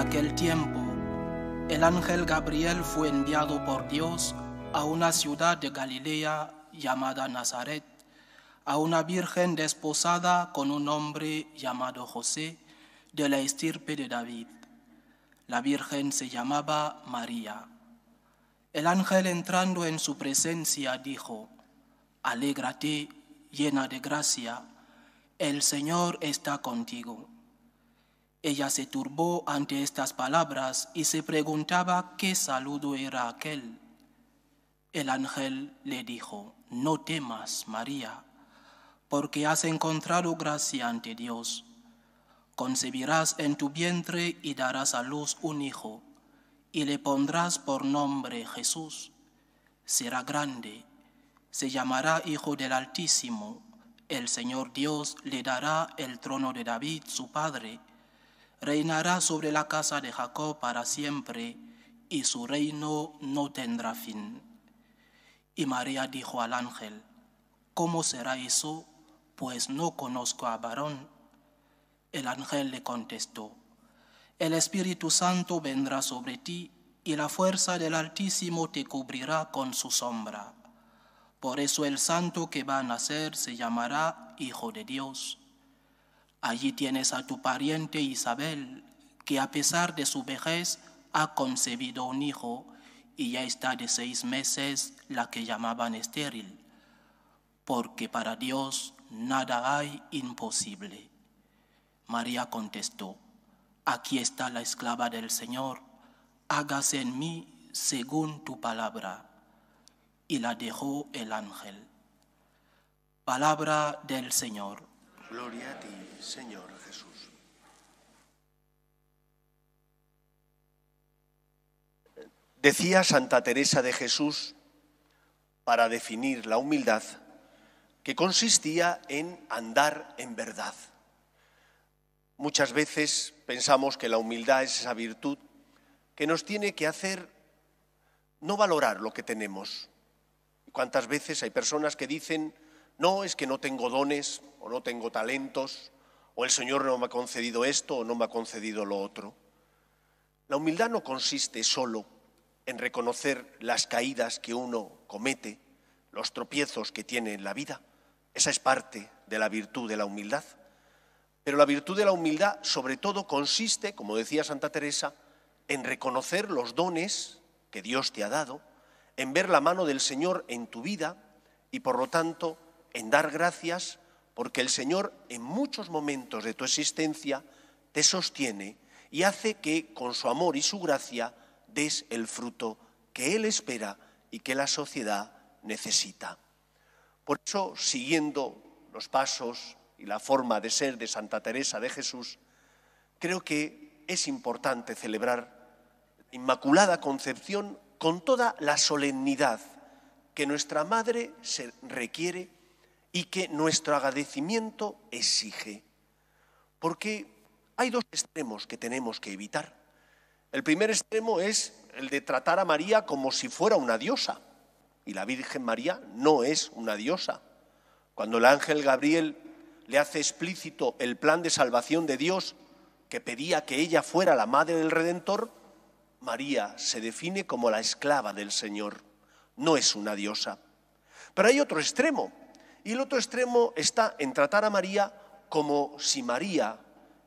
aquel tiempo, el ángel Gabriel fue enviado por Dios a una ciudad de Galilea llamada Nazaret, a una virgen desposada con un hombre llamado José, de la estirpe de David. La virgen se llamaba María. El ángel, entrando en su presencia, dijo: «Alégrate, llena de gracia, el Señor está contigo». Ella se turbó ante estas palabras y se preguntaba qué saludo era aquel. El ángel le dijo: «No temas, María, porque has encontrado gracia ante Dios. Concebirás en tu vientre y darás a luz un hijo, y le pondrás por nombre Jesús. Será grande, se llamará Hijo del Altísimo. El Señor Dios le dará el trono de David, su padre. Reinará sobre la casa de Jacob para siempre, y su reino no tendrá fin». Y María dijo al ángel: «¿Cómo será eso? Pues no conozco a varón». El ángel le contestó: «El Espíritu Santo vendrá sobre ti, y la fuerza del Altísimo te cubrirá con su sombra. Por eso el santo que va a nacer se llamará Hijo de Dios. Allí tienes a tu pariente Isabel, que a pesar de su vejez ha concebido un hijo, y ya está de 6 meses la que llamaban estéril, porque para Dios nada hay imposible». María contestó: «Aquí está la esclava del Señor, hágase en mí según tu palabra». Y la dejó el ángel. Palabra del Señor. Gloria a ti, Señor Jesús. Decía Santa Teresa de Jesús, para definir la humildad, que consistía en andar en verdad. Muchas veces pensamos que la humildad es esa virtud que nos tiene que hacer no valorar lo que tenemos. ¿Cuántas veces hay personas que dicen: «No, es que no tengo dones, o no tengo talentos, o el Señor no me ha concedido esto, o no me ha concedido lo otro»? La humildad no consiste solo en reconocer las caídas que uno comete, los tropiezos que tiene en la vida. Esa es parte de la virtud de la humildad. Pero la virtud de la humildad, sobre todo, consiste, como decía Santa Teresa, en reconocer los dones que Dios te ha dado, en ver la mano del Señor en tu vida y, por lo tanto, en dar gracias porque el Señor en muchos momentos de tu existencia te sostiene y hace que con su amor y su gracia des el fruto que Él espera y que la sociedad necesita. Por eso, siguiendo los pasos y la forma de ser de Santa Teresa de Jesús, creo que es importante celebrar la Inmaculada Concepción con toda la solemnidad que nuestra Madre se requiere y que nuestro agradecimiento exige. Porque hay 2 extremos que tenemos que evitar. El primer extremo es el de tratar a María como si fuera una diosa. Y la Virgen María no es una diosa. Cuando el ángel Gabriel le hace explícito el plan de salvación de Dios, que pedía que ella fuera la madre del Redentor, María se define como la esclava del Señor. No es una diosa. Pero hay otro extremo. Y el otro extremo está en tratar a María como si María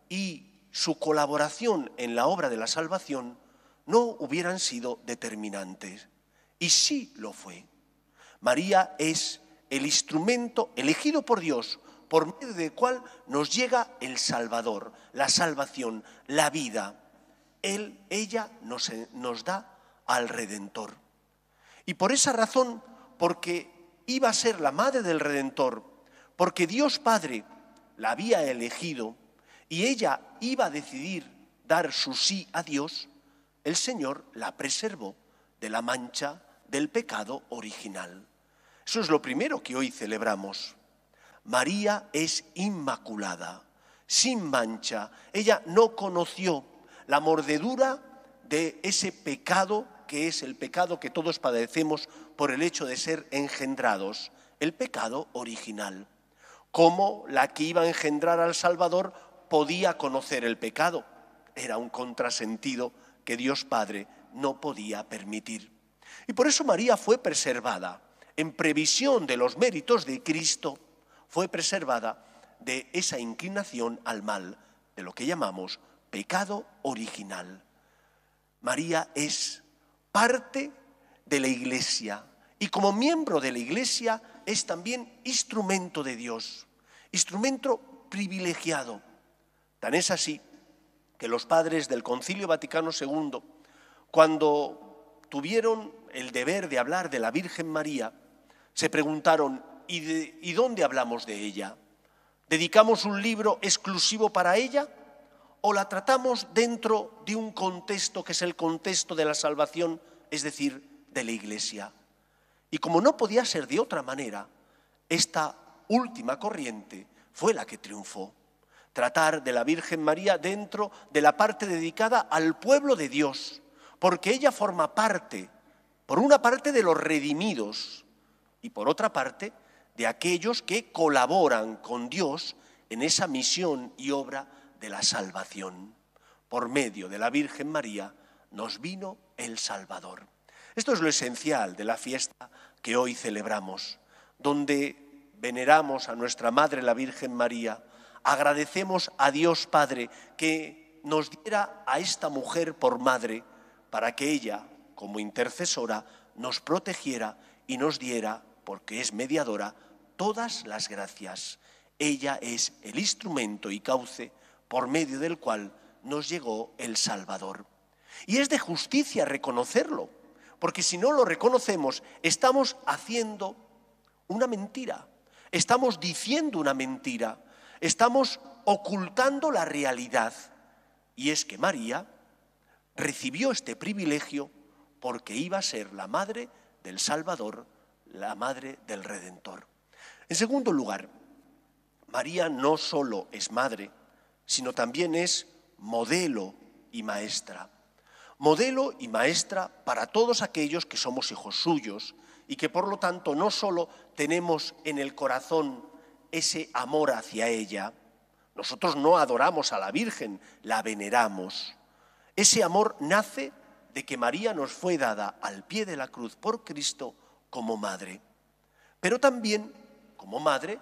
y su colaboración en la obra de la salvación no hubieran sido determinantes. Y sí lo fue. María es el instrumento elegido por Dios, por medio del cual nos llega el Salvador, la salvación, la vida. Ella nos da al Redentor. Y por esa razón, porque iba a ser la madre del Redentor, porque Dios Padre la había elegido y ella iba a decidir dar su sí a Dios, el Señor la preservó de la mancha del pecado original. Eso es lo primero que hoy celebramos. María es inmaculada, sin mancha. Ella no conoció la mordedura de ese pecado que es el pecado que todos padecemos por el hecho de ser engendrados, el pecado original. ¿Cómo la que iba a engendrar al Salvador podía conocer el pecado? era un contrasentido que Dios Padre no podía permitir. Y por eso María fue preservada, en previsión de los méritos de Cristo, fue preservada de esa inclinación al mal, de lo que llamamos pecado original. María es parte de la Iglesia y como miembro de la Iglesia es también instrumento de Dios, instrumento privilegiado. Tan es así que los padres del Concilio Vaticano II, cuando tuvieron el deber de hablar de la Virgen María, se preguntaron, ¿y dónde hablamos de ella? ¿Dedicamos un libro exclusivo para ella o la tratamos dentro de un contexto que es el contexto de la salvación, es decir, de la Iglesia? Y como no podía ser de otra manera, esta última corriente fue la que triunfó. Tratar de la Virgen María dentro de la parte dedicada al pueblo de Dios, porque ella forma parte, por una parte, de los redimidos y por otra parte, de aquellos que colaboran con Dios en esa misión y obra de la salvación. Por medio de la Virgen María nos vino el Salvador. Esto es lo esencial de la fiesta que hoy celebramos, donde veneramos a nuestra Madre la Virgen María, agradecemos a Dios Padre que nos diera a esta mujer por madre para que ella, como intercesora, nos protegiera y nos diera, porque es mediadora, todas las gracias. Ella es el instrumento y cauce por medio del cual nos llegó el Salvador. Y es de justicia reconocerlo, porque si no lo reconocemos, estamos haciendo una mentira, estamos diciendo una mentira, estamos ocultando la realidad. Y es que María recibió este privilegio porque iba a ser la madre del Salvador, la madre del Redentor. En segundo lugar, María no solo es madre, sino también es modelo y maestra. Modelo y maestra para todos aquellos que somos hijos suyos y que por lo tanto no solo tenemos en el corazón ese amor hacia ella. Nosotros no adoramos a la Virgen, la veneramos. Ese amor nace de que María nos fue dada al pie de la cruz por Cristo como madre. Pero también, como madre,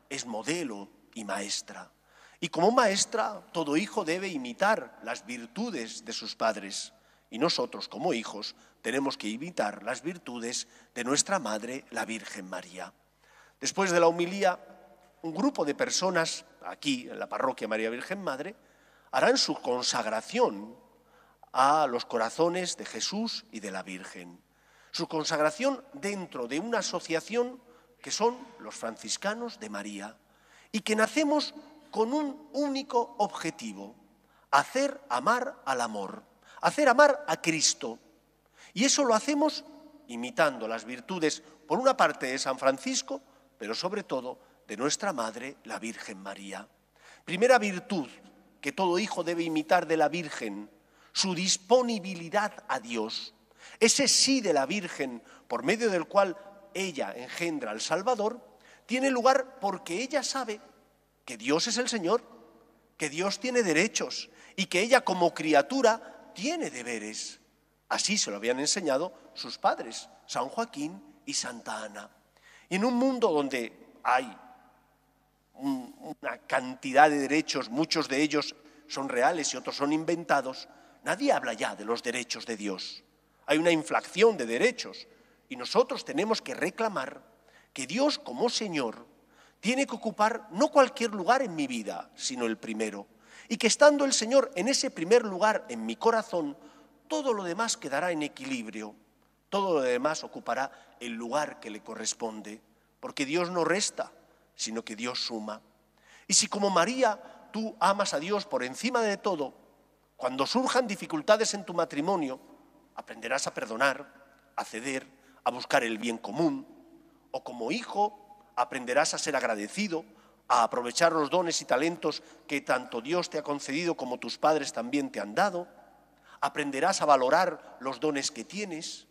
es modelo y maestra. Y como maestra, todo hijo debe imitar las virtudes de sus padres. Y nosotros, como hijos, tenemos que imitar las virtudes de nuestra madre, la Virgen María. Después de la homilía, un grupo de personas, aquí en la parroquia María Virgen Madre, harán su consagración a los corazones de Jesús y de la Virgen. Su consagración dentro de una asociación que son los franciscanos de María y que nacemos con un único objetivo: hacer amar al amor, hacer amar a Cristo. Y eso lo hacemos imitando las virtudes, por una parte de San Francisco, pero sobre todo de nuestra Madre, la Virgen María. Primera virtud que todo hijo debe imitar de la Virgen, su disponibilidad a Dios. Ese sí de la Virgen, por medio del cual ella engendra al Salvador, tiene lugar porque ella sabe que Dios es el Señor, que Dios tiene derechos y que ella como criatura tiene deberes. Así se lo habían enseñado sus padres, San Joaquín y Santa Ana. Y en un mundo donde hay una cantidad de derechos, muchos de ellos son reales y otros son inventados, nadie habla ya de los derechos de Dios. Hay una inflación de derechos y nosotros tenemos que reclamar que Dios como Señor tiene que ocupar no cualquier lugar en mi vida, sino el primero. Y que estando el Señor en ese primer lugar en mi corazón, todo lo demás quedará en equilibrio, todo lo demás ocupará el lugar que le corresponde, porque Dios no resta, sino que Dios suma. Y si como María tú amas a Dios por encima de todo, cuando surjan dificultades en tu matrimonio, aprenderás a perdonar, a ceder, a buscar el bien común, o como hijo aprenderás a ser agradecido, a aprovechar los dones y talentos que tanto Dios te ha concedido como tus padres también te han dado, aprenderás a valorar los dones que tienes,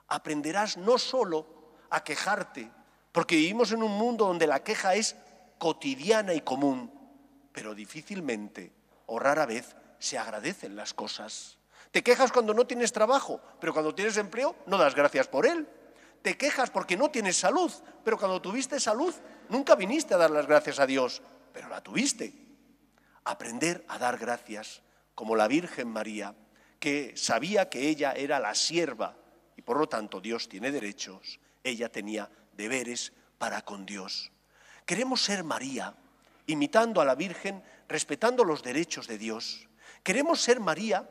aprenderás no solo a quejarte, porque vivimos en un mundo donde la queja es cotidiana y común, pero difícilmente o rara vez se agradecen las cosas. Te quejas cuando no tienes trabajo, pero cuando tienes empleo no das gracias por él. Te quejas porque no tienes salud, pero cuando tuviste salud nunca viniste a dar las gracias a Dios, pero la tuviste. Aprender a dar gracias, como la Virgen María, que sabía que ella era la sierva y por lo tanto Dios tiene derechos, ella tenía deberes para con Dios. Queremos ser María, imitando a la Virgen, respetando los derechos de Dios. Queremos ser María,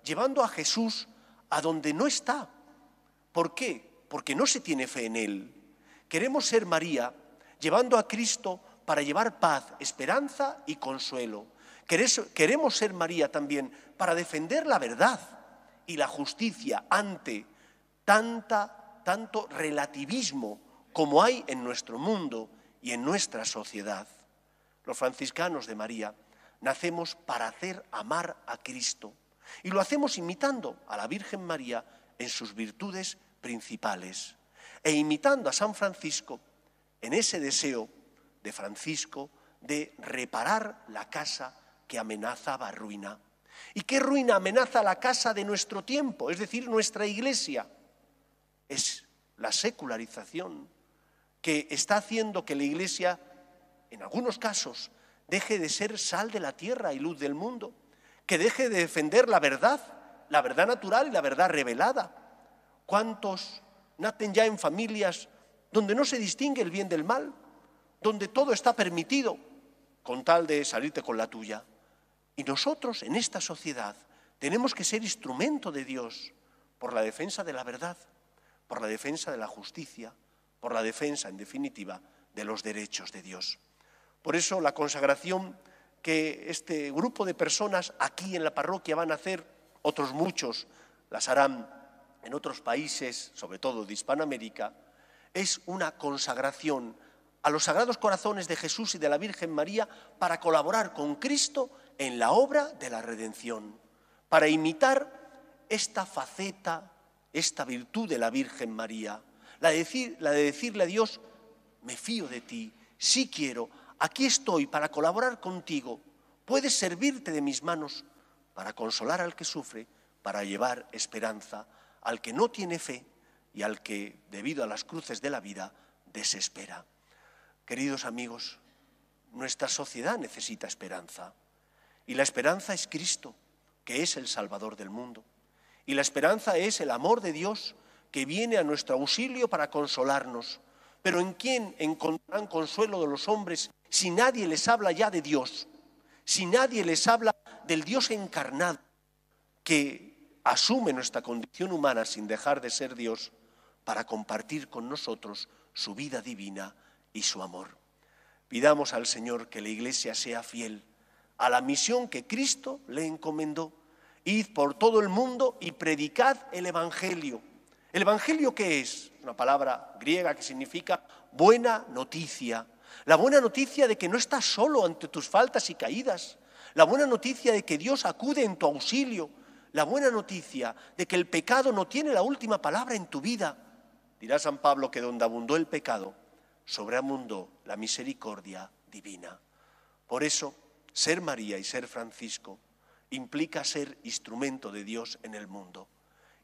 llevando a Jesús a donde no está. ¿Por qué? Porque no se tiene fe en Él. Queremos ser María, llevando a Cristo para llevar paz, esperanza y consuelo. Queremos ser María también para defender la verdad y la justicia ante tanto relativismo como hay en nuestro mundo y en nuestra sociedad. Los franciscanos de María nacemos para hacer amar a Cristo y lo hacemos imitando a la Virgen María en sus virtudes principales e imitando a San Francisco en ese deseo de Francisco de reparar la casa que amenazaba ruina. ¿Y qué ruina amenaza la casa de nuestro tiempo? Es decir, nuestra Iglesia. Es la secularización que está haciendo que la Iglesia, en algunos casos, deje de ser sal de la tierra y luz del mundo, que deje de defender la verdad natural y la verdad revelada. ¿Cuántos nacen ya en familias donde no se distingue el bien del mal, donde todo está permitido con tal de salirte con la tuya? Y nosotros en esta sociedad tenemos que ser instrumento de Dios por la defensa de la verdad, por la defensa de la justicia, por la defensa, en definitiva, de los derechos de Dios. Por eso la consagración que este grupo de personas aquí en la parroquia van a hacer, otros muchos las harán en otros países, sobre todo de Hispanoamérica, es una consagración a los Sagrados Corazones de Jesús y de la Virgen María para colaborar con Cristo en la obra de la redención, para imitar esta faceta, esta virtud de la Virgen María, la de decirle a Dios, me fío de ti, sí quiero, aquí estoy para colaborar contigo, puedes servirte de mis manos para consolar al que sufre, para llevar esperanza al que no tiene fe y al que, debido a las cruces de la vida, desespera. Queridos amigos, nuestra sociedad necesita esperanza y la esperanza es Cristo, que es el Salvador del mundo. Y la esperanza es el amor de Dios que viene a nuestro auxilio para consolarnos. Pero ¿en quién encontrarán consuelo de los hombres si nadie les habla ya de Dios? Si nadie les habla del Dios encarnado que asume nuestra condición humana sin dejar de ser Dios para compartir con nosotros su vida divina y su amor. Pidamos al Señor que la Iglesia sea fiel a la misión que Cristo le encomendó. Id por todo el mundo y predicad el Evangelio. ¿El Evangelio qué es? Una palabra griega que significa buena noticia. La buena noticia de que no estás solo ante tus faltas y caídas. La buena noticia de que Dios acude en tu auxilio. La buena noticia de que el pecado no tiene la última palabra en tu vida. Dirá San Pablo que donde abundó el pecado, sobreabundó la misericordia divina. Por eso, ser María y ser Francisco implica ser instrumento de Dios en el mundo.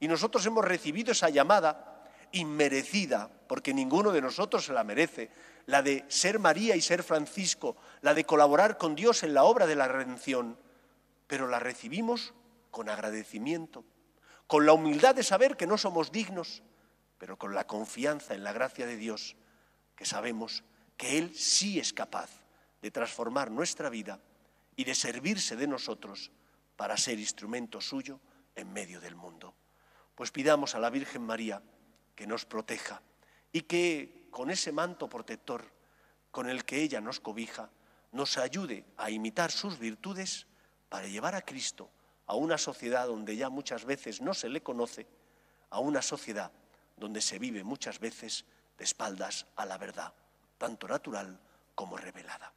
Y nosotros hemos recibido esa llamada inmerecida, porque ninguno de nosotros se la merece, la de ser María y ser Francisco, la de colaborar con Dios en la obra de la redención, pero la recibimos con agradecimiento, con la humildad de saber que no somos dignos, pero con la confianza en la gracia de Dios, que sabemos que Él sí es capaz de transformar nuestra vida y de servirse de nosotros para ser instrumento suyo en medio del mundo. Pues pidamos a la Virgen María que nos proteja y que con ese manto protector con el que ella nos cobija, nos ayude a imitar sus virtudes para llevar a Cristo a una sociedad donde ya muchas veces no se le conoce, a una sociedad donde se vive muchas veces de espaldas a la verdad, tanto natural como revelada.